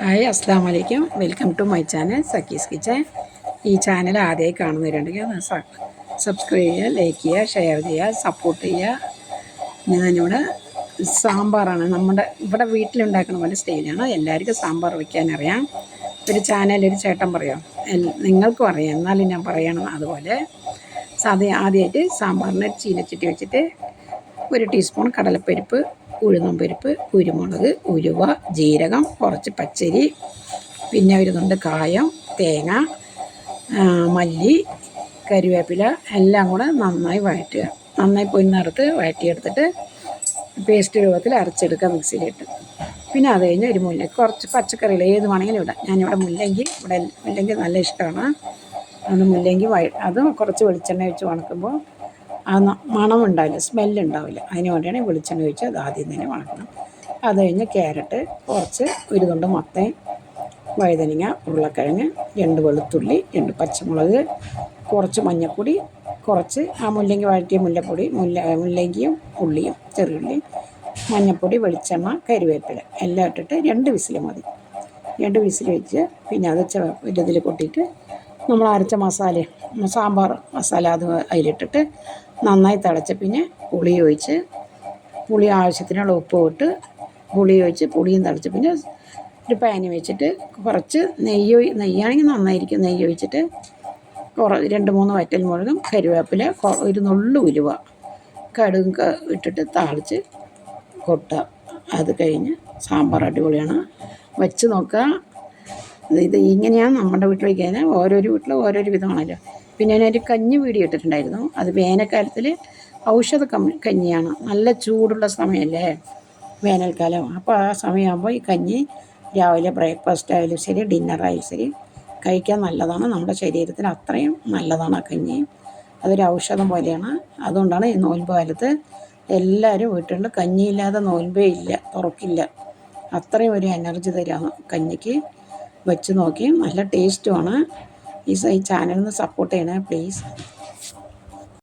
Hi അസ്സാം വലൈക്കും. Welcome to my channel Sakki's kitchen. ഈ ചാനൽ ആദ്യമായി കാണുന്നവരുണ്ടെങ്കിൽ ഒന്ന് സബ്സ്ക്രൈബ് ചെയ്യുക, ലൈക്ക് ചെയ്യുക, ഷെയർ ചെയ്യുക, സപ്പോർട്ട് ചെയ്യുക. ഞാനിവിടെ സാമ്പാറാണ് നമ്മുടെ ഇവിടെ വീട്ടിലുണ്ടാക്കുന്ന പോലെ സ്റ്റൈലാണ്. എല്ലാവർക്കും സാമ്പാർ വയ്ക്കാനറിയാം. ഒരു ചാനലൊരു ചേട്ടൻ പറയാം, നിങ്ങൾക്കും അറിയാം, എന്നാലും ഞാൻ പറയണം. അതുപോലെ ആദ്യമായിട്ട് സാമ്പാറിന് ചീനച്ചട്ടി വെച്ചിട്ട് 1 ടീസ്പൂൺ കടലപ്പരിപ്പ്, ഉഴുന്നുംപരിപ്പ്, കുരുമുളക്, ഉലുവ, ജീരകം, കുറച്ച് പച്ചരി, പിന്നെ ഒരു തുണ്ട് കായം, തേങ്ങ, മല്ലി, കരിവേപ്പില എല്ലാം കൂടെ നന്നായി വഴറ്റുക. നന്നായി പൊരിഞ്ഞെടുത്ത് വഴറ്റിയെടുത്തിട്ട് പേസ്റ്റ് രൂപത്തിൽ അരച്ചെടുക്കുക മിക്സിയിലിട്ട്. പിന്നെ അത് കഴിഞ്ഞ് ഒരു കുറച്ച് പച്ചക്കറികൾ ഏത് വേണമെങ്കിലും ഇടാം. ഞാനിവിടെ മുല്ലങ്കി നല്ല ഇഷ്ടമാണ്. അത് മുല്ലങ്കി അതും കുറച്ച് വെളിച്ചെണ്ണ ഒഴിച്ച് വണക്കുമ്പോൾ മണമുണ്ടാവില്ല, സ്മെല്ലുണ്ടാവില്ല. അതിന് വേണ്ടിയാണ് വെളിച്ചെണ്ണ ഒഴിച്ച് അത് ആദ്യം തന്നെ വണക്കണം. അത് കഴിഞ്ഞ് ക്യാരറ്റ്, കുറച്ച് ഒരു തുണ്ട് മത്തൻ, വഴുതനങ്ങ, ഉരുളക്കിഴങ്ങ്, 2 വെളുത്തുള്ളി, 2 പച്ചമുളക്, കുറച്ച് മഞ്ഞൾപ്പൊടി, കുറച്ച് മുല്ലങ്കി വഴറ്റിയ മുല്ലങ്കിയും ഉള്ളിയും, ചെറിയുള്ളിയും, മഞ്ഞൾപ്പൊടി, വെളിച്ചെണ്ണ, കരിവേപ്പില എല്ലാം ഇട്ടിട്ട് 2 വിസിൽ മതി. 2 വിസിൽ വെച്ച് പിന്നെ അത് ഇതിൽ കൊട്ടിയിട്ട് നമ്മൾ അരച്ച സാമ്പാർ മസാല അത് അതിലിട്ടിട്ട് നന്നായി തിളച്ച് പിന്നെ പുളി ആവശ്യത്തിനുള്ള ഉപ്പ് ഇട്ട് പുളിയും തിളച്ച് പിന്നെ ഒരു പാന് വെച്ചിട്ട് കുറച്ച് നെയ്യാണെങ്കിൽ നന്നായിരിക്കും. നെയ്യ് ഒഴിച്ചിട്ട് 2-3 വറ്റൽമുളകും, കരിവേപ്പില, ഒരു നുള്ളു ഉലുവ, കടുകും ഇട്ടിട്ട് താളിച്ച് കൊട്ടുക. അത് കഴിഞ്ഞ് സാമ്പാർ അടിപൊളിയാണ്. വെച്ച് നോക്കുക. ഇങ്ങനെയാണ് നമ്മുടെ വീട്ടിൽ വയ്ക്കാൻ. ഓരോരോ വീട്ടിലും ഓരോരോ വിധമാണല്ലോ. പിന്നെ ഞാനൊരു കഞ്ഞി വീഡിയോ ഇട്ടിട്ടുണ്ടായിരുന്നു. അത് വേനൽക്കാലത്തിൽ ഔഷധ കഞ്ഞിയാണ്. നല്ല ചൂടുള്ള സമയമല്ലേ വേനൽക്കാലം. അപ്പോൾ ആ സമയമാകുമ്പോൾ ഈ കഞ്ഞി രാവിലെ ബ്രേക്ക്ഫാസ്റ്റ് ആയാലും ശരി, ഡിന്നറായാലും ശരി കഴിക്കാൻ നല്ലതാണ്. നമ്മുടെ ശരീരത്തിന് അത്രയും നല്ലതാണ് ആ കഞ്ഞി. അതൊരു ഔഷധം പോലെയാണ്. അതുകൊണ്ടാണ് ഈ നോയമ്പ് കാലത്ത് എല്ലാവരും വീട്ടിൽ കഞ്ഞിയില്ലാതെ നോയമ്പേ ഇല്ല, തുറക്കില്ല. അത്രയും ഒരു എനർജി തരാണ് കഞ്ഞിക്ക്. വെച്ച് നോക്കി നല്ല ടേസ്റ്റുമാണ്. ഈ ചാനലിന് സപ്പോർട്ട് ചെയ്യണേ പ്ലീസ്.